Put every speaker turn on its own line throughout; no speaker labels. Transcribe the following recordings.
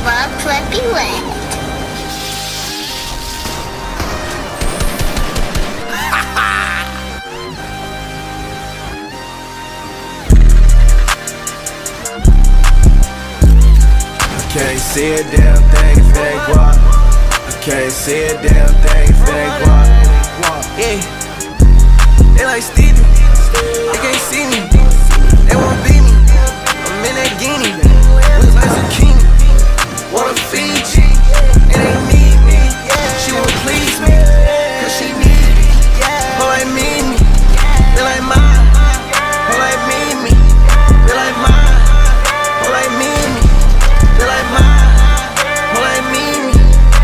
love Flippy Red.
Can't see a damn thing if they guap. I can't see a damn thing if they guap. Yeah, they like Stevie. They can't see me. They won't beat me. I'm in that guinea. Looks like zucchini. Wanna feed you. It ain't need me. She won't please me. Cause she need me. Her like me. They like mine. Her like me. They like mine. Her like me. They like mine, who like me,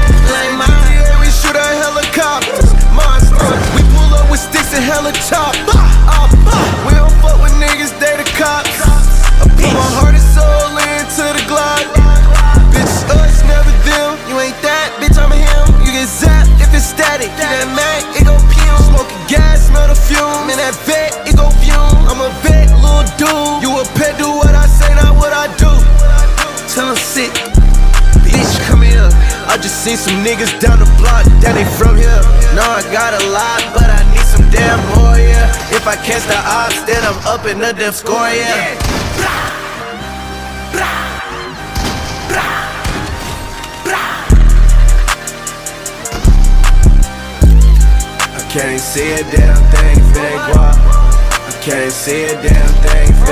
they like mine. Yeah, we shoot out helicopters, monsters. We pull up with sticks and hella choppers. We don't fuck with niggas, they the cops. I put my heart and soul into the Glock. Bitch, us, never them. You ain't that, bitch, I'm him. You get zapped if it's static. You that Mac, it gon' fume. Smoking gas, smell the fume. In that vet, it gon' fume. I'm a vet, little dude. You a pet, do what I say, not what I do. Tell them sit, bitch, come here. I just seen some niggas down the block, that ain't from here. No, I got a lot, but I need some damn more, yeah. If I catch the ops, then I'm up in the damn score, yeah. I can't see a damn thing if they guap. I can't see a damn thing if they